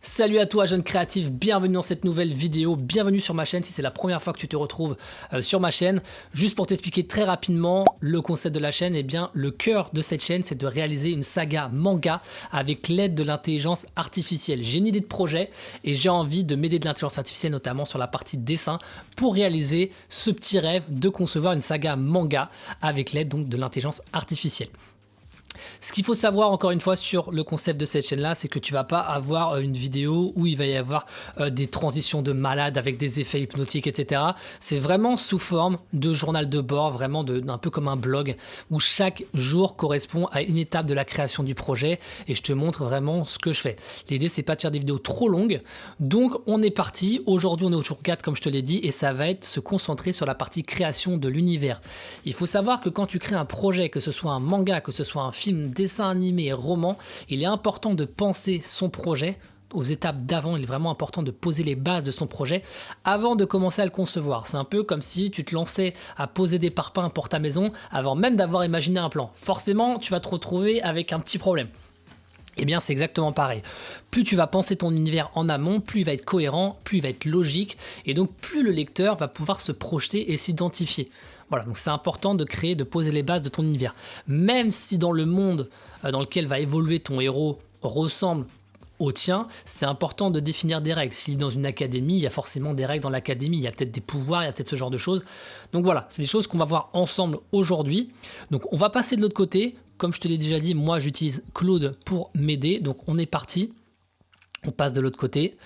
Salut à toi jeune créatif, bienvenue dans cette nouvelle vidéo, bienvenue sur ma chaîne si c'est la première fois que tu te retrouves sur ma chaîne. Juste pour t'expliquer très rapidement le concept de la chaîne, eh bien le cœur de cette chaîne c'est de réaliser une saga manga avec l'aide de l'intelligence artificielle. J'ai une idée de projet et j'ai envie de m'aider de l'intelligence artificielle notamment sur la partie dessin pour réaliser ce petit rêve de concevoir une saga manga avec l'aide donc de l'intelligence artificielle. Ce qu'il faut savoir encore une fois sur le concept de cette chaîne là, c'est que tu vas pas avoir une vidéo où il va y avoir des transitions de malade avec des effets hypnotiques, etc. C'est vraiment sous forme de journal de bord, vraiment un peu comme un blog où chaque jour correspond à une étape de la création du projet et je te montre vraiment ce que je fais. L'idée c'est pas de faire des vidéos trop longues, donc on est parti. Aujourd'hui on est au jour 4 comme je te l'ai dit et ça va être se concentrer sur la partie création de l'univers. Il faut savoir que quand tu crées un projet, que ce soit un manga, que ce soit un film, dessin animé, roman, il est important de penser son projet aux étapes d'avant. Il est vraiment important de poser les bases de son projet avant de commencer à le concevoir. C'est un peu comme si tu te lançais à poser des parpaings pour ta maison avant même d'avoir imaginé un plan. Forcément, tu vas te retrouver avec un petit problème. Eh bien, c'est exactement pareil. Plus tu vas penser ton univers en amont, plus il va être cohérent, plus il va être logique, et donc plus le lecteur va pouvoir se projeter et s'identifier. Voilà, donc c'est important de créer, de poser les bases de ton univers. Même si dans le monde dans lequel va évoluer ton héros ressemble au tien, c'est important de définir des règles. S'il est dans une académie, il y a forcément des règles dans l'académie, il y a peut-être des pouvoirs, il y a peut-être ce genre de choses. Donc voilà, c'est des choses qu'on va voir ensemble aujourd'hui. Donc on va passer de l'autre côté. Comme je te l'ai déjà dit, moi j'utilise Claude pour m'aider. Donc on est parti. On passe de l'autre côté.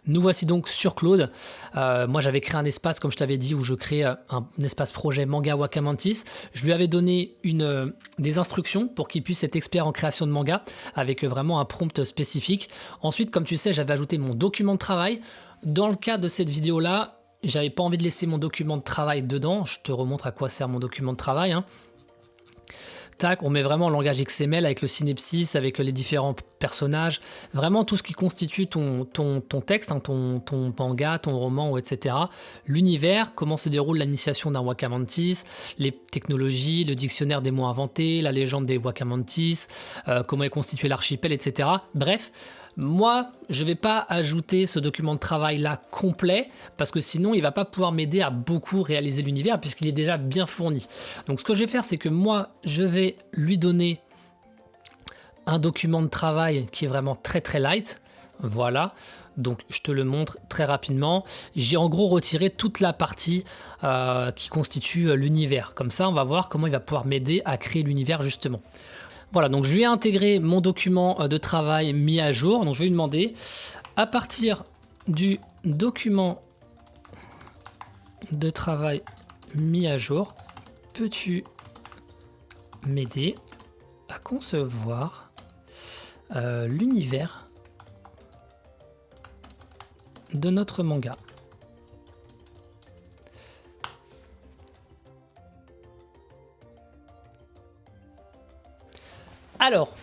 Nous voici donc sur Claude. Moi, j'avais créé un espace, comme je t'avais dit, où je crée un espace projet Manga Wakamantis. Je lui avais donné des instructions pour qu'il puisse être expert en création de manga, avec vraiment un prompt spécifique. Ensuite, comme tu sais, j'avais ajouté mon document de travail. Dans le cas de cette vidéo-là, j'avais pas envie de laisser mon document de travail dedans. Je te remontre à quoi sert mon document de travail, hein. Tac, on met vraiment le langage XML avec le synopsis, avec les différents personnages, vraiment tout ce qui constitue ton texte, hein, ton manga, ton roman, etc. L'univers, comment se déroule l'initiation d'un Wakamantis, les technologies, le dictionnaire des mots inventés, la légende des Wakamantis, comment est constitué l'archipel, etc. Bref, moi, je ne vais pas ajouter ce document de travail là complet parce que sinon il ne va pas pouvoir m'aider à beaucoup réaliser l'univers puisqu'il est déjà bien fourni. Donc ce que je vais faire, c'est que moi, je vais lui donner un document de travail qui est vraiment très très light. Voilà, donc je te le montre très rapidement. J'ai en gros retiré toute la partie qui constitue l'univers. Comme ça, on va voir comment il va pouvoir m'aider à créer l'univers justement. Voilà, donc je lui ai intégré mon document de travail mis à jour. Donc je vais lui demander, à partir du document de travail mis à jour, peux-tu m'aider à concevoir l'univers de notre manga ? Alors,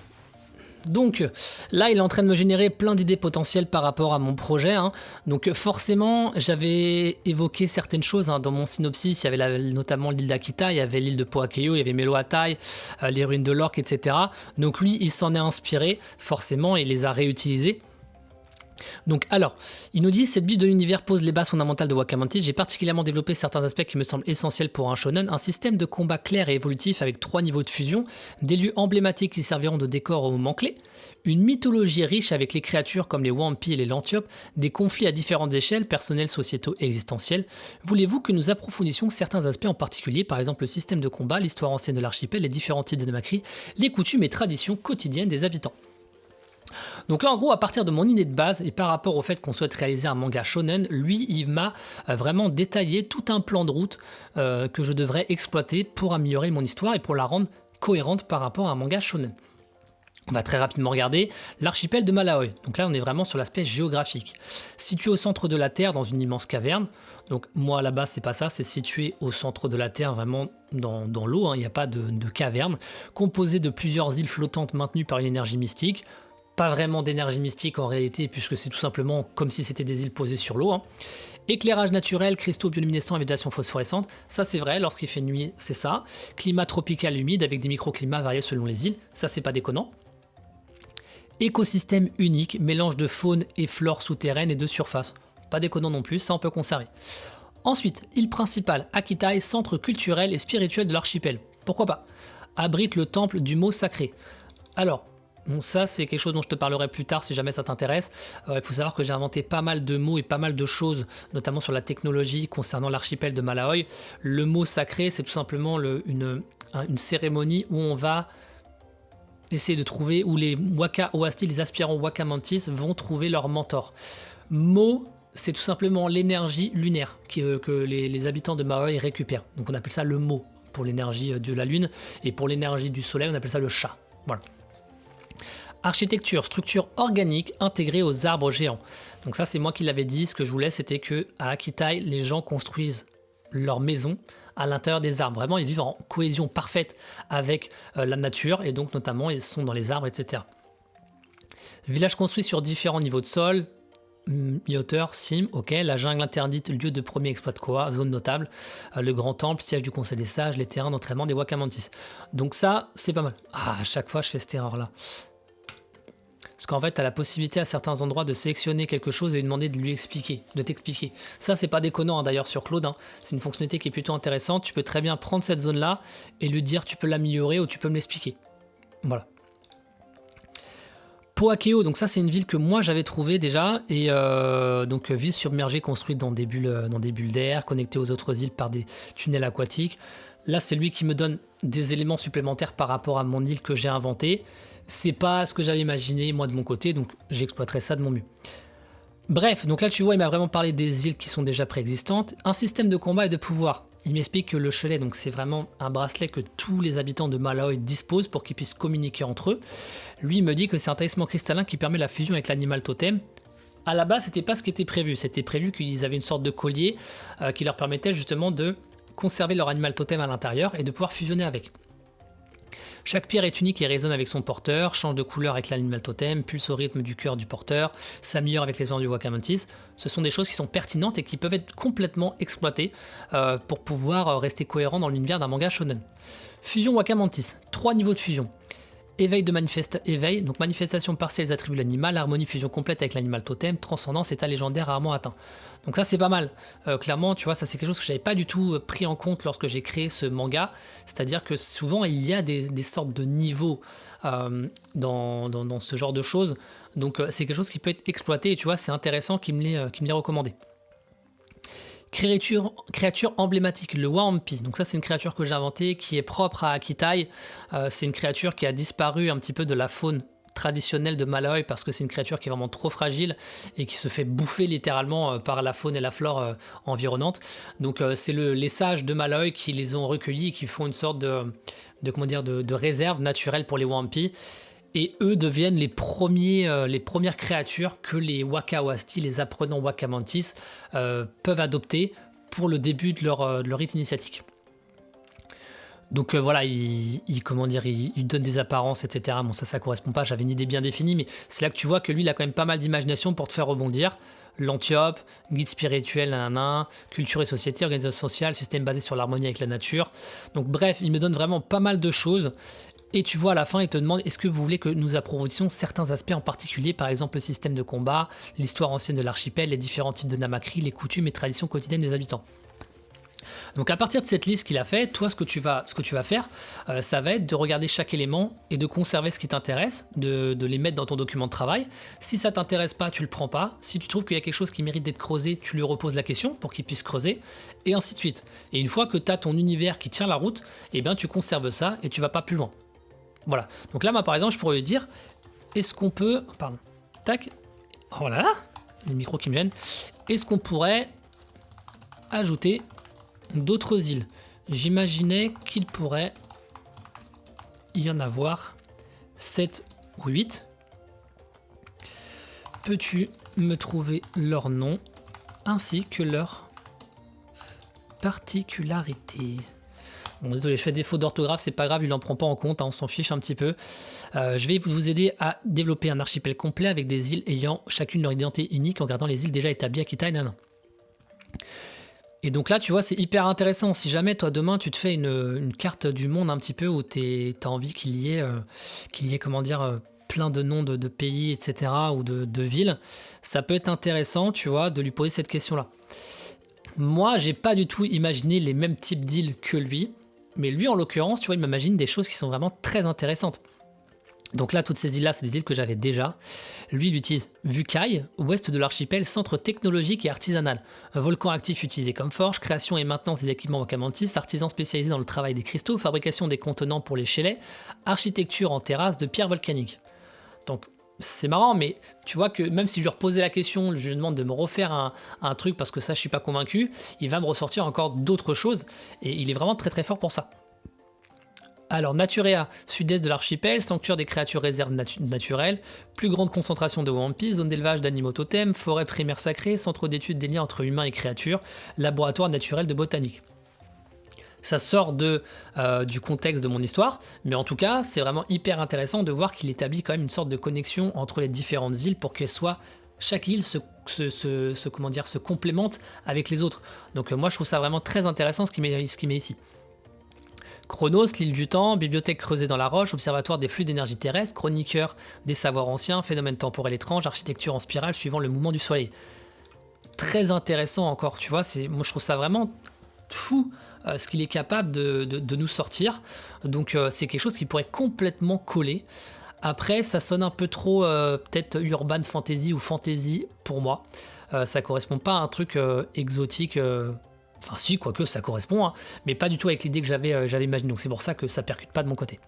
donc là, il est en train de me générer plein d'idées potentielles par rapport à mon projet, hein. Donc forcément, j'avais évoqué certaines choses, hein, dans mon synopsis. Il y avait notamment l'île d'Akita, il y avait l'île de Poakeyo, il y avait Meloatai, les ruines de l'Orque, etc. Donc lui, il s'en est inspiré, forcément, et il les a réutilisées. Donc alors, il nous dit, cette bible de l'univers pose les bases fondamentales de Wakamantis. J'ai particulièrement développé certains aspects qui me semblent essentiels pour un shonen. Un système de combat clair et évolutif avec 3 niveaux de fusion, des lieux emblématiques qui serviront de décor au moment clé, une mythologie riche avec les créatures comme les Wampi et les Lantiopes, des conflits à différentes échelles, personnels, sociétaux et existentiels. Voulez-vous que nous approfondissions certains aspects en particulier, par exemple le système de combat, l'histoire ancienne de l'archipel, les différents types de Namakri, les coutumes et traditions quotidiennes des habitants. Donc là en gros à partir de mon idée de base et par rapport au fait qu'on souhaite réaliser un manga shonen, lui il m'a vraiment détaillé tout un plan de route que je devrais exploiter pour améliorer mon histoire et pour la rendre cohérente par rapport à un manga shonen. On va très rapidement regarder l'archipel de Malaoi. Donc là on est vraiment sur l'aspect géographique. Situé au centre de la Terre dans une immense caverne. Donc moi là-bas c'est pas ça, c'est situé au centre de la Terre vraiment dans l'eau, hein, il n'y a pas de caverne. Composé de plusieurs îles flottantes maintenues par une énergie mystique. Pas vraiment d'énergie mystique en réalité, puisque c'est tout simplement comme si c'était des îles posées sur l'eau, hein. Éclairage naturel, cristaux bioluminescents et végétation phosphorescente, ça c'est vrai, lorsqu'il fait nuit, c'est ça. Climat tropical humide avec des microclimats variés selon les îles, ça c'est pas déconnant. Écosystème unique, mélange de faune et flore souterraine et de surface. Pas déconnant non plus, ça on peut conserver. Ensuite, île principale, Akitai, centre culturel et spirituel de l'archipel. Pourquoi pas? Abrite le temple du mot sacré. Alors, bon, ça c'est quelque chose dont je te parlerai plus tard si jamais ça t'intéresse. Il faut savoir que j'ai inventé pas mal de mots et pas mal de choses, notamment sur la technologie concernant l'archipel de Malawi. Le mot sacré, c'est tout simplement une cérémonie où on va essayer de trouver, où les Waka Oasti, les aspirants Waka Mantis vont trouver leur mentor. Mo, c'est tout simplement l'énergie lunaire que les habitants de Malawi récupèrent. Donc on appelle ça le Mo pour l'énergie de la lune, et pour l'énergie du soleil, on appelle ça le Sha. Voilà. Architecture, structure organique intégrée aux arbres géants. Donc ça, c'est moi qui l'avais dit. Ce que je voulais, c'était que à Akitai, les gens construisent leur maison à l'intérieur des arbres. Vraiment, ils vivent en cohésion parfaite avec la nature, et donc notamment, ils sont dans les arbres, etc. Village construit sur différents niveaux de sol, hauteur, cime, ok. La jungle interdite, lieu de premier exploit de Koa, zone notable. Le grand temple, siège du conseil des sages, les terrains d'entraînement des Waka Mantis. Donc ça, c'est pas mal. Ah, à chaque fois, je fais cette erreur-là. Parce qu'en fait, tu as la possibilité à certains endroits de sélectionner quelque chose et lui demander de lui expliquer, de t'expliquer. Ça, c'est pas déconnant hein, d'ailleurs sur Claude. Hein. C'est une fonctionnalité qui est plutôt intéressante. Tu peux très bien prendre cette zone-là et lui dire tu peux l'améliorer ou tu peux me l'expliquer. Voilà. Poakeo, donc ça c'est une ville que moi j'avais trouvée déjà, et donc ville submergée construite dans des bulles d'air, connectée aux autres îles par des tunnels aquatiques. Là c'est lui qui me donne des éléments supplémentaires par rapport à mon île que j'ai inventée. C'est pas ce que j'avais imaginé moi de mon côté, donc j'exploiterai ça de mon mieux. Bref, donc là tu vois il m'a vraiment parlé des îles qui sont déjà préexistantes, un système de combat et de pouvoir. Il m'explique que le chelet, donc c'est vraiment un bracelet que tous les habitants de Malawi disposent pour qu'ils puissent communiquer entre eux. Lui, il me dit que c'est un talisman cristallin qui permet la fusion avec l'animal totem. À la base, c'était pas ce qui était prévu. C'était prévu qu'ils avaient une sorte de collier qui leur permettait justement de conserver leur animal totem à l'intérieur et de pouvoir fusionner avec. Chaque pierre est unique et résonne avec son porteur, change de couleur avec l'animal totem, pulse au rythme du cœur du porteur, s'améliore avec les soins du Waka Mantis. Ce sont des choses qui sont pertinentes et qui peuvent être complètement exploitées pour pouvoir rester cohérent dans l'univers d'un manga shonen. Fusion Waka Mantis, 3 niveaux de fusion. Éveil, donc manifestation partielle des attributs de l'animal, harmonie, fusion complète avec l'animal totem, transcendance, état légendaire rarement atteint. Donc ça c'est pas mal, clairement tu vois ça c'est quelque chose que j'avais pas du tout pris en compte lorsque j'ai créé ce manga, c'est-à-dire que souvent il y a des sortes de niveaux dans ce genre de choses, donc c'est quelque chose qui peut être exploité et tu vois c'est intéressant qu'il me l'ait recommandé. Créature emblématique, le Wampi. Donc ça c'est une créature que j'ai inventée qui est propre à Akitai. C'est une créature qui a disparu un petit peu de la faune traditionnelle de Malawi parce que c'est une créature qui est vraiment trop fragile et qui se fait bouffer littéralement par la faune et la flore environnante. Donc c'est les sages de Malawi qui les ont recueillis et qui font une sorte de réserve naturelle pour les Wampi. Et eux deviennent les premières créatures que les Waka Oasti, les apprenants Waka Mantis, peuvent adopter pour le début de leur rite initiatique. Donc voilà, il donne des apparences, etc. Bon, ça correspond pas, j'avais une idée bien définie, mais c'est là que tu vois que lui, il a quand même pas mal d'imagination pour te faire rebondir. L'Antiope, guide spirituel, culture et société, organisation sociale, système basé sur l'harmonie avec la nature. Donc bref, il me donne vraiment pas mal de choses. Et tu vois à la fin, il te demande est-ce que vous voulez que nous approfondissions certains aspects en particulier, par exemple le système de combat, l'histoire ancienne de l'archipel, les différents types de Namakri, les coutumes et traditions quotidiennes des habitants. Donc à partir de cette liste qu'il a fait, toi ce que tu vas faire, ça va être de regarder chaque élément et de conserver ce qui t'intéresse, de les mettre dans ton document de travail. Si ça t'intéresse pas, tu le prends pas. Si tu trouves qu'il y a quelque chose qui mérite d'être creusé, tu lui reposes la question pour qu'il puisse creuser, et ainsi de suite. Et une fois que tu as ton univers qui tient la route, eh bien tu conserves ça et tu vas pas plus loin. Voilà, donc là, moi, par exemple, je pourrais lui dire, est-ce qu'on peut... Pardon, tac, oh là là, les micros qui me gênent. Est-ce qu'on pourrait ajouter d'autres îles? J'imaginais qu'il pourrait y en avoir 7 ou 8. Peux-tu me trouver leur nom ainsi que leur particularité? Bon, désolé, je fais défaut d'orthographe, c'est pas grave, il n'en prend pas en compte, hein, on s'en fiche un petit peu. Je vais vous aider à développer un archipel complet avec des îles ayant chacune leur identité unique en gardant les îles déjà établies à Akitai. Et donc là, tu vois, c'est hyper intéressant. Si jamais, toi, demain, tu te fais une carte du monde un petit peu où tu as envie qu'il y ait comment dire, plein de noms de pays, etc., ou de villes, ça peut être intéressant, tu vois, de lui poser cette question-là. Moi, j'ai pas du tout imaginé les mêmes types d'îles que lui, mais lui, en l'occurrence, tu vois, il m'imagine des choses qui sont vraiment très intéressantes. Donc là, toutes ces îles-là, c'est des îles que j'avais déjà. Lui, il utilise Vukai, ouest de l'archipel, centre technologique et artisanal. Un volcan actif utilisé comme forge, création et maintenance des équipements Wakamantis, artisan spécialisé dans le travail des cristaux, fabrication des contenants pour les chelets, architecture en terrasse de pierre volcanique. Donc, c'est marrant, mais tu vois que même si je lui reposais la question, je lui demande de me refaire un truc parce que ça, je suis pas convaincu, il va me ressortir encore d'autres choses et il est vraiment très très fort pour ça. Alors, Naturea, sud-est de l'archipel, sanctuaire des créatures réserves naturelles, plus grande concentration de Wampis, zone d'élevage d'animaux totems, forêt primaire sacrée, centre d'études des liens entre humains et créatures, laboratoire naturel de botanique. Ça sort du contexte de mon histoire, mais en tout cas, c'est vraiment hyper intéressant de voir qu'il établit quand même une sorte de connexion entre les différentes îles pour qu'elles soient... Chaque île se complémente avec les autres. Donc moi, je trouve ça vraiment très intéressant ce qu'il met ici. Chronos, l'île du temps, bibliothèque creusée dans la roche, observatoire des flux d'énergie terrestre, chroniqueur des savoirs anciens, phénomène temporel étrange, architecture en spirale suivant le mouvement du soleil. Très intéressant encore, tu vois, moi je trouve ça vraiment fou ce qu'il est capable de nous sortir. Donc c'est quelque chose qui pourrait complètement coller. Après, ça sonne un peu trop peut-être urban fantasy ou fantasy pour moi. Ça correspond pas à un truc exotique... Enfin si, quoique ça correspond, hein, mais pas du tout avec l'idée que j'avais imaginée. Donc c'est pour ça que ça percute pas de mon côté.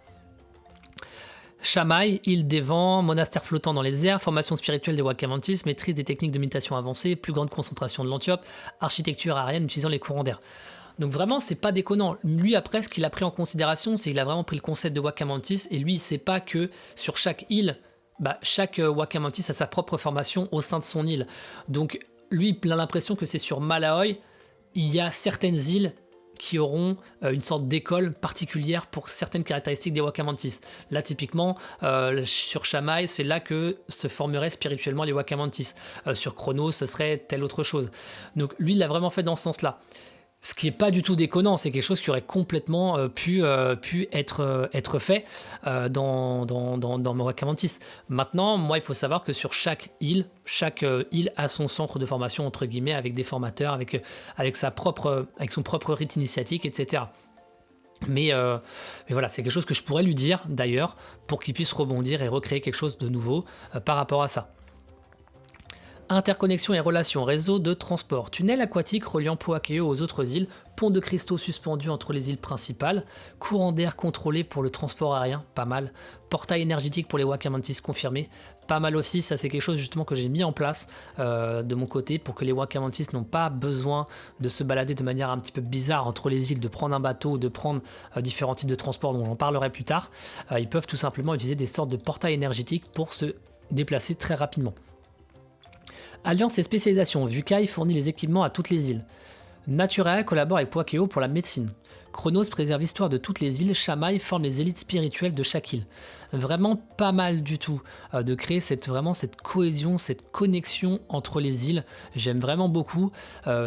Shamai, île des vents, monastère flottant dans les airs, formation spirituelle des Wakamantis, maîtrise des techniques de méditation avancées, plus grande concentration de l'antiope, architecture aérienne utilisant les courants d'air. Donc vraiment, c'est pas déconnant. Lui, après, ce qu'il a pris en considération, c'est qu'il a vraiment pris le concept de Wakamantis, et lui, il sait pas que sur chaque île, chaque Wakamantis a sa propre formation au sein de son île. Donc lui, il a l'impression que c'est sur Malaoi, il y a certaines îles qui auront une sorte d'école particulière pour certaines caractéristiques des Wakamantis. Là, typiquement, sur Shamai, c'est là que se formeraient spirituellement les Wakamantis. Sur Chronos, ce serait telle autre chose. Donc lui, il l'a vraiment fait dans ce sens-là. Ce qui n'est pas du tout déconnant, c'est quelque chose qui aurait complètement pu être fait dans Wakamantis. Maintenant, moi, il faut savoir que sur chaque île a son centre de formation, entre guillemets, avec des formateurs, avec son propre rite initiatique, etc. Mais voilà, c'est quelque chose que je pourrais lui dire, d'ailleurs, pour qu'il puisse rebondir et recréer quelque chose de nouveau par rapport à ça. Interconnexion et relations, réseau de transport, tunnel aquatique reliant Puakeo aux autres îles, pont de cristaux suspendu entre les îles principales, courant d'air contrôlé pour le transport aérien, pas mal, portail énergétique pour les Wakamantis confirmé, pas mal aussi, ça c'est quelque chose justement que j'ai mis en place de mon côté pour que les Wakamantis n'ont pas besoin de se balader de manière un petit peu bizarre entre les îles, de prendre un bateau ou de prendre différents types de transports dont j'en parlerai plus tard. Ils peuvent tout simplement utiliser des sortes de portails énergétiques pour se déplacer très rapidement. Alliance et spécialisation, Vukai fournit les équipements à toutes les îles. Naturea collabore avec Puakeo pour la médecine. Chronos préserve l'histoire de toutes les îles, Shamai forme les élites spirituelles de chaque île. Vraiment pas mal du tout de créer cette cohésion, cette connexion entre les îles. J'aime vraiment beaucoup.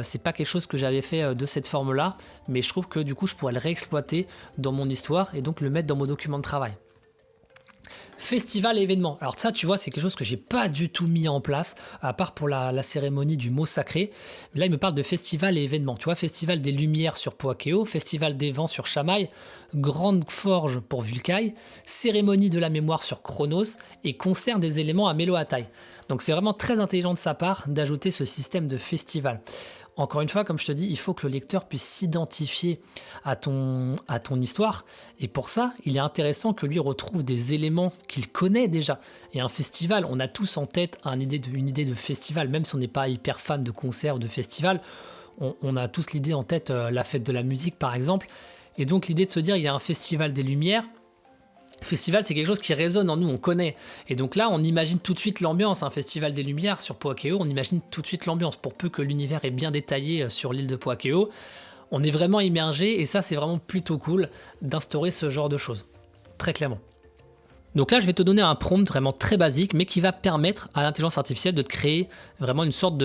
C'est pas quelque chose que j'avais fait de cette forme-là, mais je trouve que du coup je pourrais le réexploiter dans mon histoire et donc le mettre dans mon document de travail. Festival et événements. Alors ça, tu vois, c'est quelque chose que j'ai pas du tout mis en place, à part pour la cérémonie du mot sacré. Mais là, il me parle de festival et événements. Tu vois, festival des lumières sur Puakeo, festival des vents sur Shamai, grande forge pour Vukai, cérémonie de la mémoire sur Chronos et concert des éléments à Meloatai. Donc c'est vraiment très intelligent de sa part d'ajouter ce système de festival. Encore une fois, comme je te dis, il faut que le lecteur puisse s'identifier à ton histoire. Et pour ça, il est intéressant que lui retrouve des éléments qu'il connaît déjà. Et un festival, on a tous en tête une idée de festival, même si on n'est pas hyper fan de concerts ou de festivals. On a tous l'idée en tête, la fête de la musique par exemple. Et donc l'idée de se dire, il y a un festival des lumières. Festival, c'est quelque chose qui résonne en nous, on connaît. Et donc là, on imagine tout de suite l'ambiance. Un festival des Lumières sur Puakeo, on imagine tout de suite l'ambiance. Pour peu que l'univers est bien détaillé sur l'île de Puakeo, on est vraiment immergé et ça, c'est vraiment plutôt cool d'instaurer ce genre de choses. Très clairement. Donc là, je vais te donner un prompt vraiment très basique, mais qui va permettre à l'intelligence artificielle de te créer vraiment une sorte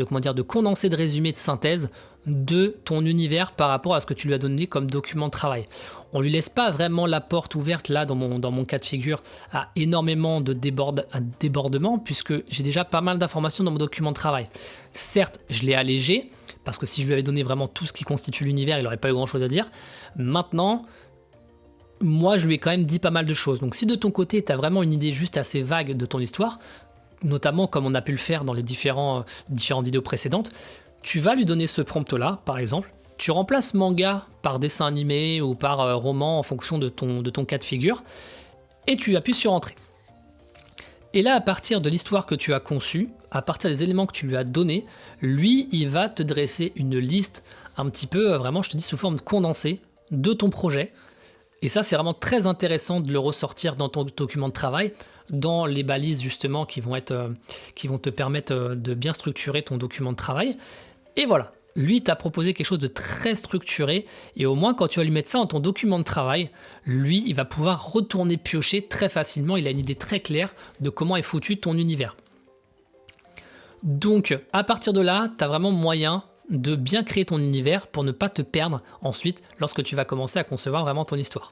comment dire, de condensé de résumé de synthèse de ton univers par rapport à ce que tu lui as donné comme document de travail. On lui laisse pas vraiment la porte ouverte là dans mon cas de figure à énormément de débordements puisque j'ai déjà pas mal d'informations dans mon document de travail. Certes, je l'ai allégé parce que si je lui avais donné vraiment tout ce qui constitue l'univers, il n'aurait pas eu grand chose à dire. Maintenant, moi, je lui ai quand même dit pas mal de choses. Donc si de ton côté, tu as vraiment une idée juste assez vague de ton histoire, notamment comme on a pu le faire dans les différentes vidéos précédentes, tu vas lui donner ce prompt-là, par exemple. Tu remplaces manga par dessin animé ou par roman en fonction de ton cas de figure, et tu appuies sur Entrée. Et là, à partir de l'histoire que tu as conçue, à partir des éléments que tu lui as donnés, lui, il va te dresser une liste un petit peu, vraiment, je te dis, sous forme de condensé de ton projet. Et ça, c'est vraiment très intéressant de le ressortir dans ton document de travail, dans les balises justement qui vont te permettre de bien structurer ton document de travail. Et voilà, lui t'a proposé quelque chose de très structuré et au moins quand tu vas lui mettre ça dans ton document de travail, lui, il va pouvoir retourner piocher très facilement, il a une idée très claire de comment est foutu ton univers. Donc, à partir de là, tu as vraiment moyen de bien créer ton univers pour ne pas te perdre ensuite lorsque tu vas commencer à concevoir vraiment ton histoire.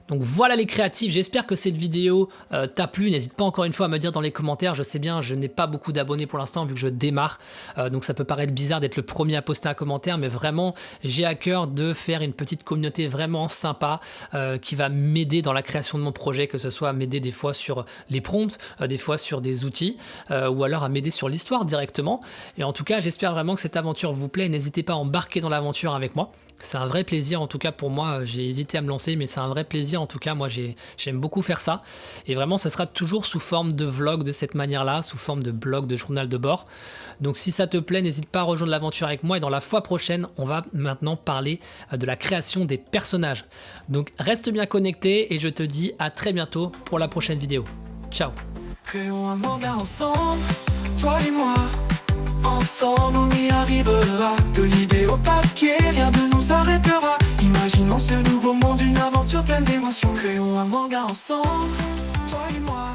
Donc voilà les créatifs, j'espère que cette vidéo t'a plu, n'hésite pas encore une fois à me dire dans les commentaires, je sais bien, je n'ai pas beaucoup d'abonnés pour l'instant vu que je démarre, donc ça peut paraître bizarre d'être le premier à poster un commentaire, mais vraiment j'ai à cœur de faire une petite communauté vraiment sympa qui va m'aider dans la création de mon projet, que ce soit m'aider des fois sur les prompts, des fois sur des outils, ou alors à m'aider sur l'histoire directement, et en tout cas j'espère vraiment que cette aventure vous plaît, n'hésitez pas à embarquer dans l'aventure avec moi. C'est un vrai plaisir en tout cas pour moi, j'ai hésité à me lancer mais c'est un vrai plaisir en tout cas, moi j'aime beaucoup faire ça et vraiment ce sera toujours sous forme de vlog de cette manière là, sous forme de blog, de journal de bord. Donc si ça te plaît, n'hésite pas à rejoindre l'aventure avec moi et dans la fois prochaine on va maintenant parler de la création des personnages. Donc reste bien connecté et je te dis à très bientôt pour la prochaine vidéo. Ciao. Créons un monde ensemble, toi et moi. Ensemble on y arrivera. De l'idée au papier, rien ne nous arrêtera. Imaginons ce nouveau monde, une aventure pleine d'émotions. Créons un manga ensemble, toi et moi.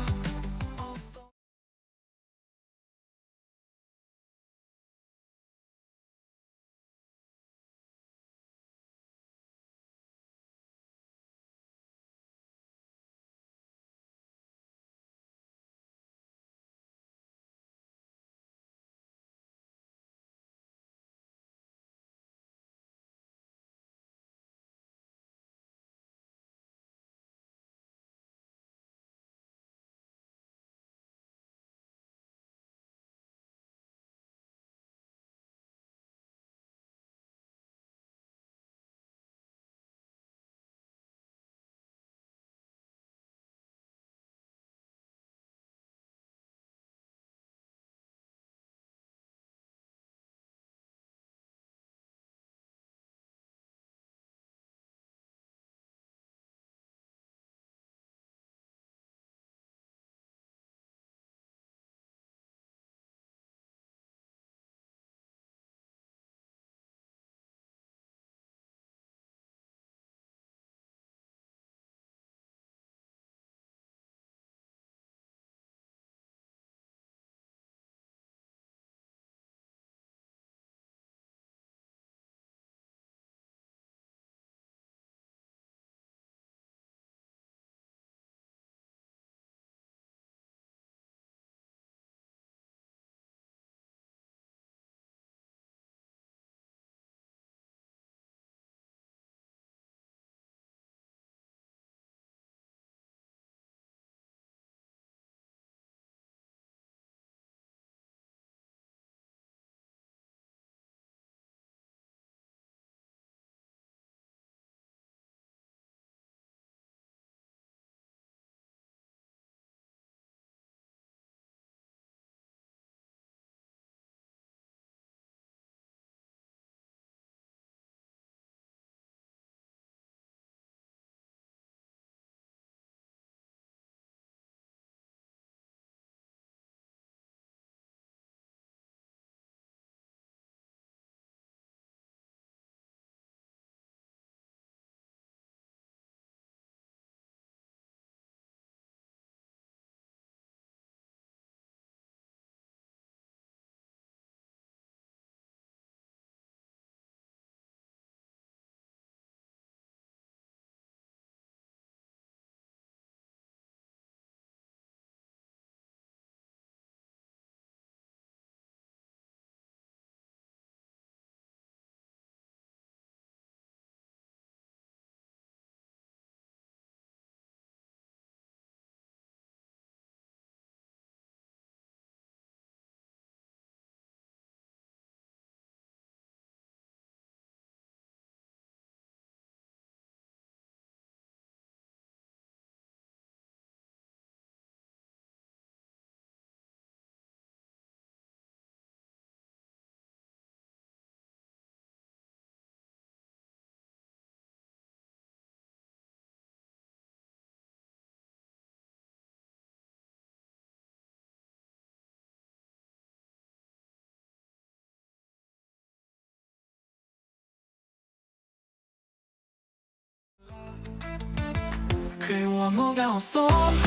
Créons un manga ensemble,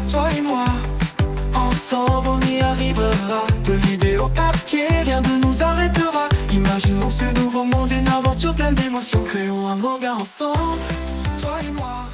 toi et moi. Ensemble on y arrivera. De l'idée au papier, rien ne nous arrêtera. Imaginons ce nouveau monde, une aventure pleine d'émotions. Créons un manga ensemble, toi et moi.